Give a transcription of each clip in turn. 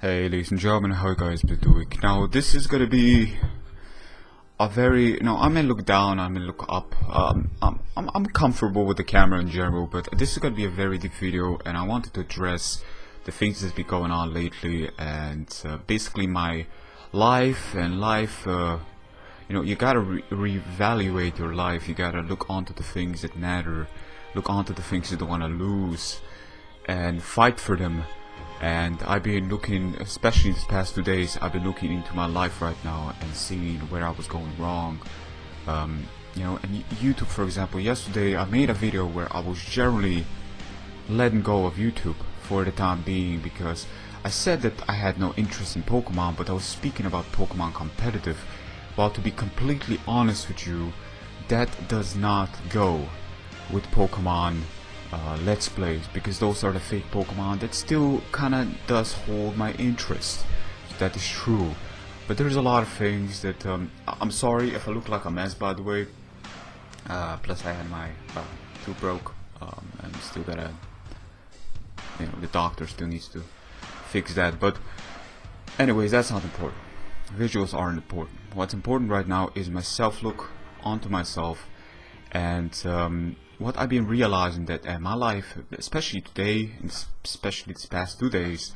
Hey ladies and gentlemen, how you guys been doing? Now this is gonna be a very, I may look down, I may look up. I'm comfortable with the camera in general, but this is gonna be a very deep video, and I wanted to address the things that's been going on lately, and basically my life and life. You gotta reevaluate your life. You gotta look onto the things that matter, look onto the things you don't wanna lose, and fight for them. And I've been looking, especially these past 2 days, I've been looking into my life right now and seeing where I was going wrong. And YouTube, for example, yesterday I made a video where I was generally letting go of YouTube for the time being, because I said that I had no interest in Pokemon, but I was speaking about Pokemon competitive. Well, to be completely honest with you, that does not go with Pokemon Let's Plays, because those are the fake Pokemon that still kinda does hold my interest. That is true, but there's a lot of things that I'm sorry if I look like a mess, by the way. Plus I had my tooth broke, and still gotta, the doctor still needs to fix that. But anyways, that's not important. Visuals aren't important. What's important right now is my self-look onto myself, and what I've been realizing that in my life, especially today, and especially these past 2 days,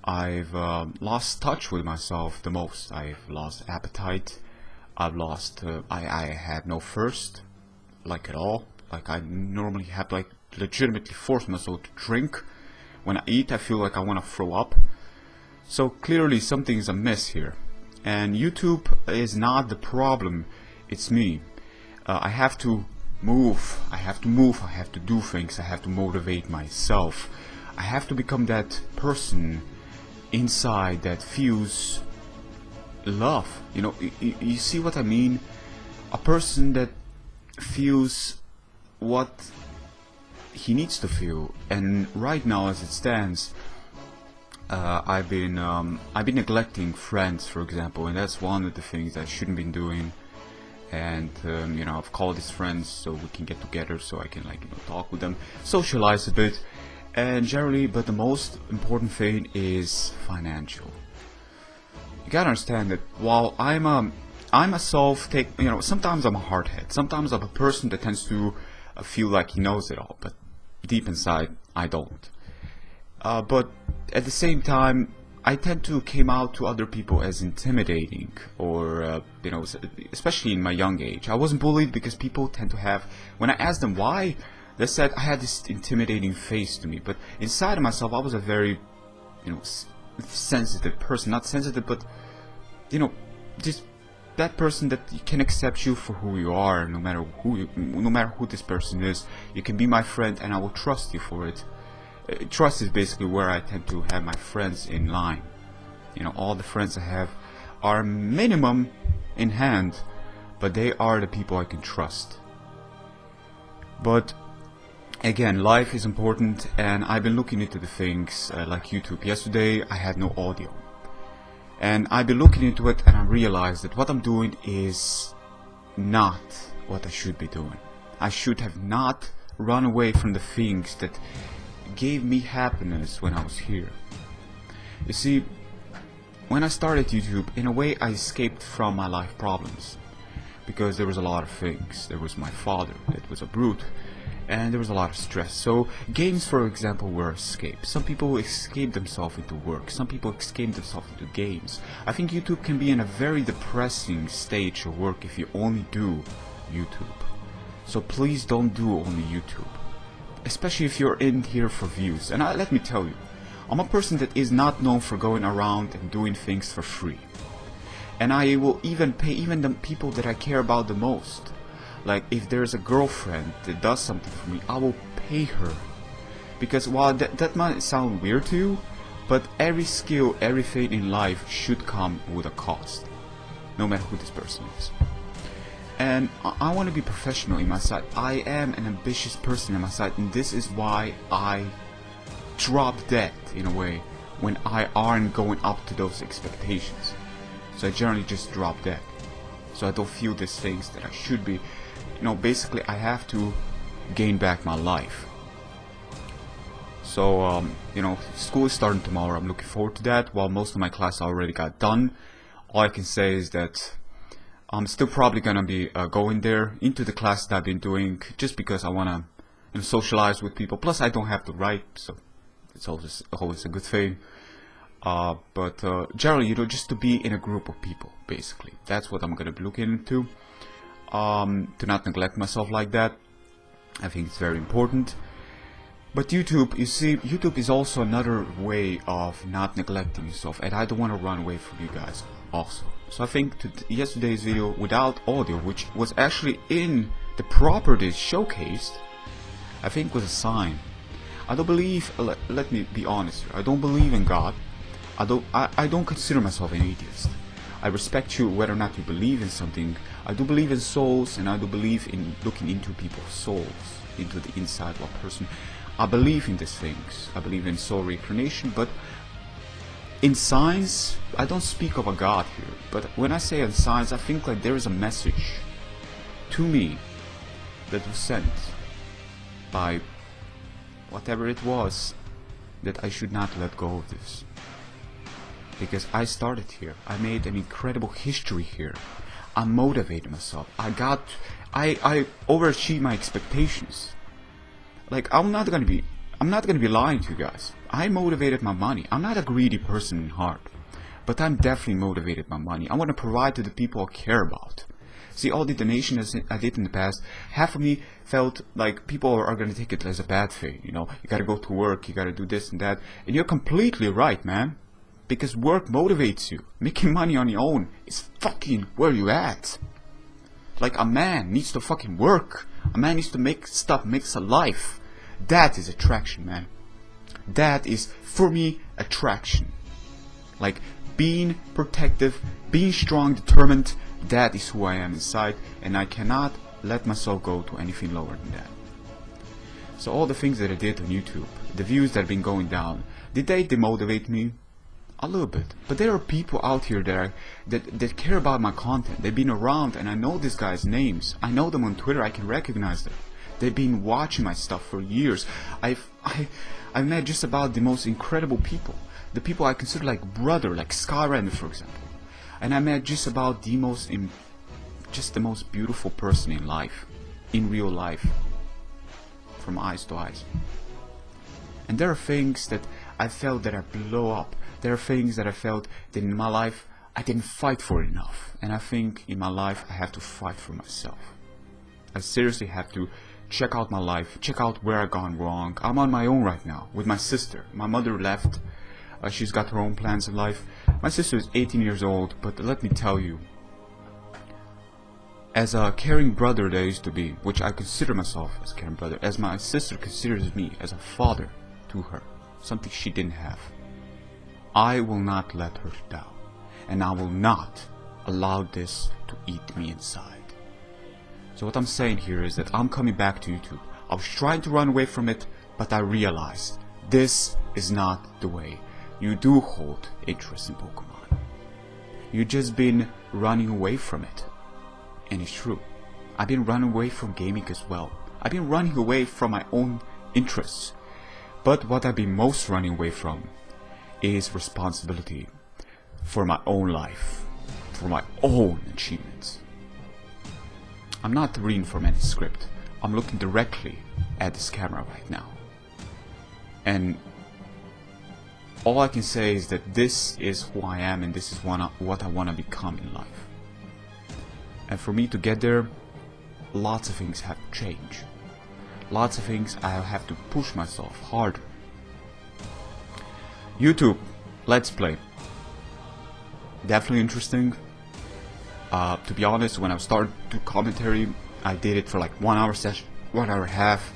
I've lost touch with myself the most. I've lost appetite. I've lost. I had no thirst, like at all. Like I normally have to legitimately force myself to drink. When I eat, I feel like I want to throw up. So clearly something's amiss here, and YouTube is not the problem. It's me. I have to move, I have to do things, I have to motivate myself. I have to become that person inside that feels love. You see what I mean? A person that feels what he needs to feel. And right now, as it stands, I've been neglecting friends, for example, and that's one of the things I shouldn't be doing. And I've called these friends so we can get together, so I can talk with them, socialize a bit, and generally. But the most important thing is financial. You gotta understand that while I'm a sometimes I'm a hardhead, sometimes I'm a person that tends to feel like he knows it all, but deep inside I don't. But at the same time, I tend to came out to other people as intimidating, or especially in my young age. I wasn't bullied because people tend to have, when I asked them why, they said I had this intimidating face to me. But inside of myself, I was a very, sensitive person. Not sensitive, but just that person that can accept you for who you are, no matter who this person is. You can be my friend, and I will trust you for it. Trust is basically where I tend to have my friends in line. All the friends I have are minimum in hand, but they are the people I can trust. But again, life is important, and I've been looking into the things like YouTube. Yesterday I had no audio, and I've been looking into it, and I realized that what I'm doing is not what I should be doing. I should have not run away from the things that gave me happiness when I was here. You see, when I started YouTube, in a way I escaped from my life problems, because there was a lot of things. There was my father that was a brute, and there was a lot of stress. So games, for example, were escape. Some people escape themselves into work, some people escape themselves into games. I think YouTube can be in a very depressing stage of work if you only do YouTube. So please don't do only YouTube, especially if you're in here for views. And let me tell you, I'm a person that is not known for going around and doing things for free. And I will even pay even the people that I care about the most. Like if there's a girlfriend that does something for me, I will pay her. Because while that might sound weird to you, but every skill, everything in life should come with a cost, no matter who this person is. And I want to be professional in my side. I am an ambitious person in my side, and this is why I drop dead in a way when I aren't going up to those expectations. So I generally just drop dead, so I don't feel these things that I should be. Basically I have to gain back my life. So you know, school is starting tomorrow. I'm looking forward to that. While most of my class already got done, all I can say is that I'm still probably gonna be going there into the class that I've been doing, just because I wanna, you know, socialize with people. Plus, I don't have to write, so it's always a good thing. But generally, you know, just to be in a group of people, basically. That's what I'm gonna be looking into. To not neglect myself like that. I think it's very important. But YouTube, you see, YouTube is also another way of not neglecting yourself, and I don't want to run away from you guys also. So I think yesterday's video without audio, which was actually in the properties showcased, I think was a sign. I don't believe, let me be honest here, I don't believe in God. I don't consider myself an atheist. I respect you whether or not you believe in something. I do believe in souls, and I do believe in looking into people's souls, into the inside of a person. I believe in these things. I believe in soul reincarnation, but in science, I don't speak of a God here. But when I say in science, I think like there is a message to me that was sent by whatever it was, that I should not let go of this. Because I started here. I made an incredible history here. I motivated myself. I overachieved my expectations. Like, I'm not gonna be lying to you guys. I motivated my money. I'm not a greedy person in heart, but I'm definitely motivated by money. I want to provide to the people I care about. See, all the donations I did in the past, half of me felt like people are gonna take it as a bad thing. You know, you gotta go to work, you gotta do this and that, and you're completely right, man. Because work motivates you. Making money on your own is fucking where you at. Like, a man needs to fucking work. A man needs to make stuff, makes a life. That is attraction, man. That is, for me, attraction. Like, being protective, being strong, determined, that is who I am inside, and I cannot let myself go to anything lower than that. So all the things that I did on YouTube, the views that have been going down, did they demotivate me? A little bit, but there are people out here that care about my content. They've been around, and I know these guys' names. I know them on Twitter. I can recognize them. They've been watching my stuff for years. I've met just about the most incredible people, the people I consider like brother, like Skyrender, for example. And I met just about the most beautiful person in life, in real life, from eyes to eyes. And there are things that I felt that I blow up. There are things that I felt that in my life I didn't fight for enough, and I think in my life I have to fight for myself. I seriously have to check out my life, check out where I've gone wrong. I'm on my own right now with my sister. My mother left. She's got her own plans in life. My sister is 18 years old, but let me tell you, as a caring brother that I used to be, which I consider myself as a caring brother, as my sister considers me as a father to her, something she didn't have, I will not let her down, and I will not allow this to eat me inside. So what I'm saying here is that I'm coming back to YouTube. I was trying to run away from it, but I realized this is not the way. You do hold interest in Pokemon. You've just been running away from it. And it's true. I've been running away from gaming as well. I've been running away from my own interests. But what I've been most running away from is responsibility for my own life, for my own achievements. I'm not reading from any script. I'm looking directly at this camera right now. And all I can say is that this is who I am, and this is what I want to become in life. And for me to get there, lots of things have to change. Lots of things I have to push myself harder. YouTube, Let's Play. Definitely interesting. To be honest, when I started to commentary, I did it for like 1 hour session, 1 hour and a half.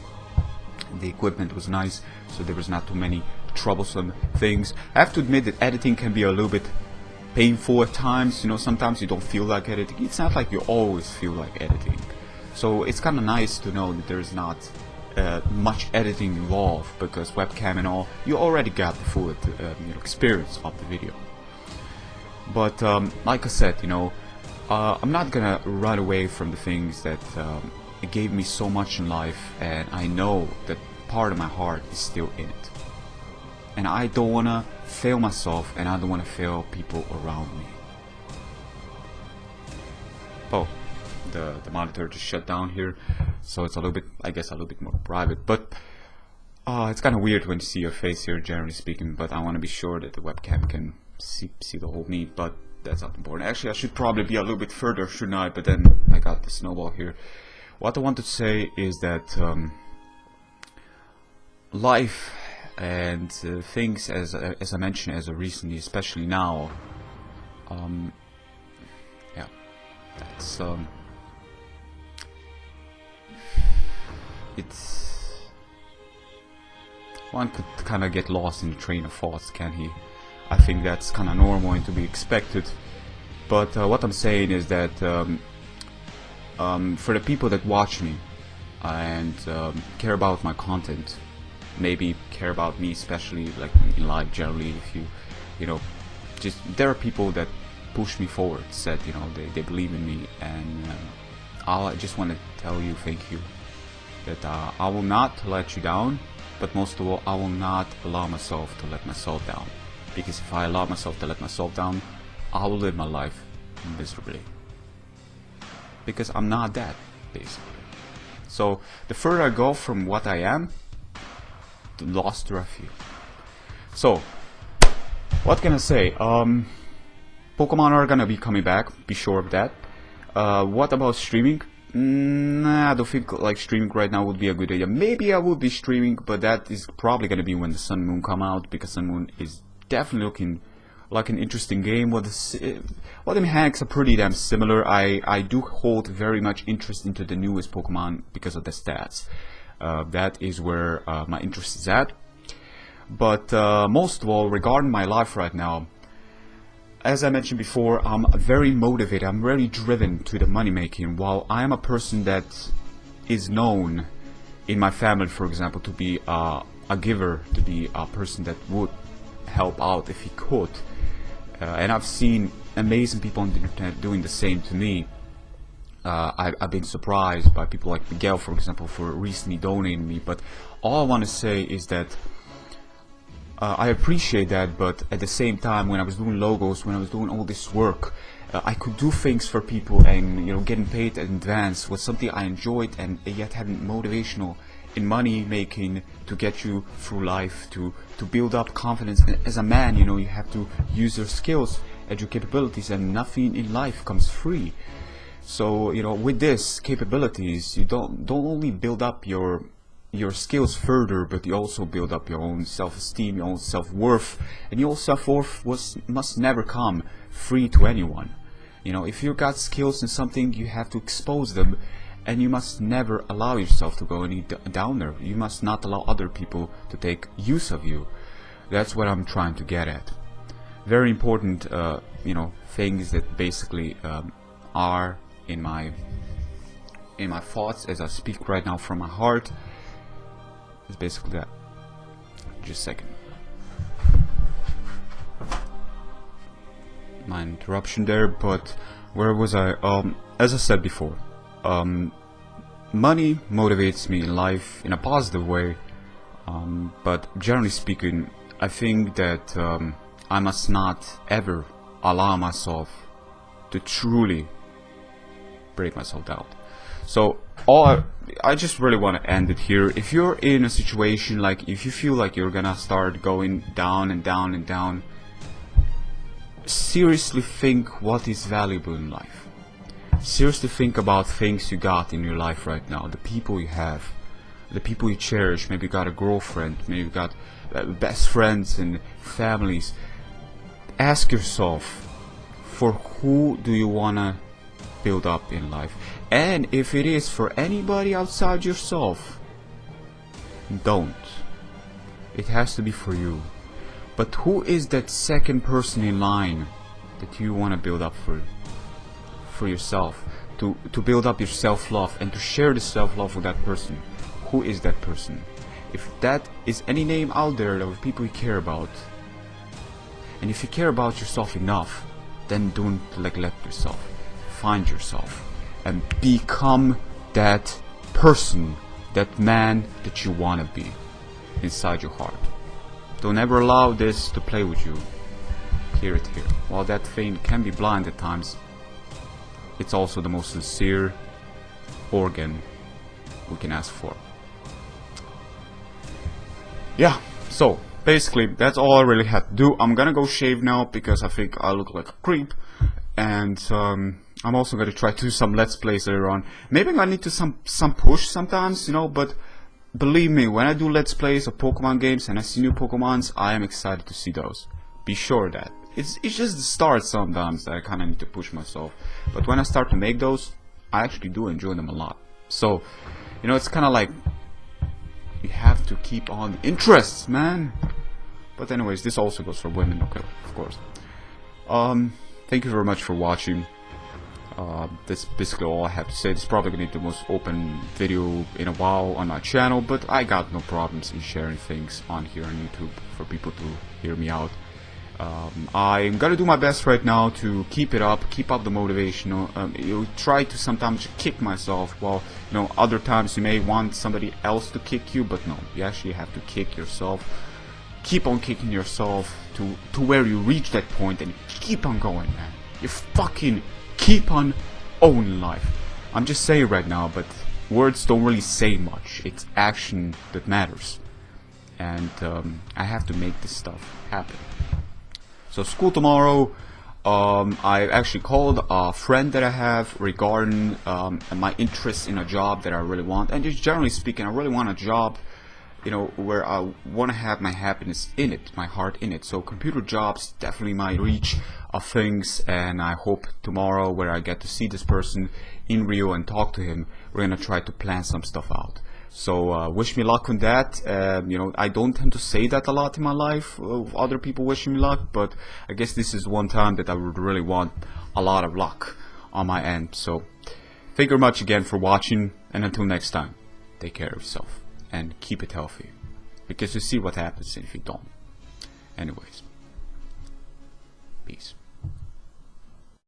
The equipment was nice, so there was not too many troublesome things. I have to admit that editing can be a little bit painful at times. You know, sometimes you don't feel like editing. It's not like you always feel like editing. So it's kind of nice to know that there's not much editing involved, because webcam and all, you already got the full experience of the video. But like I said, you know, I'm not gonna run away from the things that gave me so much in life, and I know that part of my heart is still in it. and I don't want to fail myself, and I don't want to fail people around me. Oh, the monitor just shut down here, so it's a little bit, I guess, a little bit more private, but it's kind of weird when you see your face here, generally speaking, but I want to be sure that the webcam can see the whole me, but that's not important. Actually, I should probably be a little bit further, shouldn't I? But then I got the snowball here. What I want to say is that life and things, as I mentioned, as of recently, especially now, yeah, that's it's, one could kind of get lost in the train of thoughts, can't he? I think that's kind of normal and to be expected. But what I'm saying is that for the people that watch me and care about my content, maybe care about me, especially like in life generally, if you know, just there are people that push me forward, said, you know, they believe in me, and I just want to tell you thank you, that I will not let you down, but most of all, I will not allow myself to let myself down, because if I allow myself to let myself down, I will live my life miserably, because I'm not that, basically. So the further I go from what I am, the lost I feel. So what can I say? Pokemon are gonna be coming back, be sure of that. What about streaming? Nah, I don't think like streaming right now would be a good idea. Maybe I would be streaming, but that is probably gonna be when the Sun Moon come out, because Sun Moon is definitely looking like an interesting game. What the mechanics are pretty damn similar. I do hold very much interest into the newest Pokemon because of the stats. That is where my interest is at. But most of all, regarding my life right now, as I mentioned before, I'm very motivated, I'm very driven to the money making, while I am a person that is known in my family, for example, to be a giver, to be a person that would help out if he could. And I've seen amazing people on the internet doing the same to me. I've been surprised by people like Miguel, for example, for recently donating me, but all I want to say is that I appreciate that, but at the same time, when I was doing logos, when I was doing all this work, I could do things for people, and you know, getting paid in advance was something I enjoyed, and yet having motivational in money making to get you through life, to build up confidence. And as a man, you know, you have to use your skills and your capabilities, and nothing in life comes free. So you know, with this capabilities, you don't only build up your skills further, but you also build up your own self-esteem, your own self-worth, and your self-worth must never come free to anyone. You know, if you got skills in something, you have to expose them, and you must never allow yourself to go any down there. You must not allow other people to take use of you. That's what I'm trying to get at. Very important, you know, things that basically are in my thoughts as I speak right now from my heart. It's basically that. Just a second. My interruption there, but where was I? As I said before, money motivates me in life in a positive way, but generally speaking, I think that I must not ever allow myself to truly break myself down. So I just really want to end it here. If you're in a situation, like if you feel like you're gonna start going down and down and down, seriously think what is valuable in life. Seriously think about things you got in your life right now, the people you have, the people you cherish. Maybe you got a girlfriend, maybe you got best friends and families. Ask yourself, for who do you wanna build up in life? And if it is for anybody outside yourself, don't. It has to be for you. But who is that second person in line that you want to build up for yourself, to build up your self-love and to share the self-love with that person? Who is that person? If that is any name out there of people you care about, and if you care about yourself enough, then don't neglect yourself. Find yourself and become that person, that man that you want to be inside your heart. Don't ever allow this to play with you. Hear it here. While that fame can be blind at times, it's also the most sincere organ we can ask for. Yeah, so basically that's all I really had to do. I'm gonna go shave now because I think I look like a creep, and I'm also gonna try to do some let's plays later on. Maybe I'm gonna need to some push sometimes, you know, but believe me, when I do let's plays of Pokemon games and I see new Pokemons, I am excited to see those. Be sure of that. It's just the start sometimes that I kinda need to push myself. But when I start to make those, I actually do enjoy them a lot. So, you know, it's kinda like you have to keep on the interests, man. But anyways, this also goes for women, okay, of course. Thank you very much for watching. That's basically all I have to say. This is probably gonna be the most open video in a while on my channel, but I got no problems in sharing things on here on YouTube for people to hear me out. I'm gonna do my best right now to keep it up, keep up the motivation. You try to sometimes kick myself, while you know other times you may want somebody else to kick you, but no, you actually have to kick yourself. Keep on kicking yourself to where you reach that point, and keep on going, man. You fucking keep on owning life. I'm just saying right now, but words don't really say much. It's action that matters, and I have to make this stuff happen. So school tomorrow. I actually called a friend that I have regarding my interest in a job that I really want, and just generally speaking, I really want a job, you know, where I want to have my happiness in it, my heart in it. So computer jobs definitely my reach of things, and I hope tomorrow, where I get to see this person in Rio and talk to him, we're gonna try to plan some stuff out. So wish me luck on that. You know, I don't tend to say that a lot in my life of other people wishing me luck, but I guess this is one time that I would really want a lot of luck on my end. So thank you very much again for watching, and until next time, take care of yourself and keep it healthy, because you see what happens if you don't. Anyways.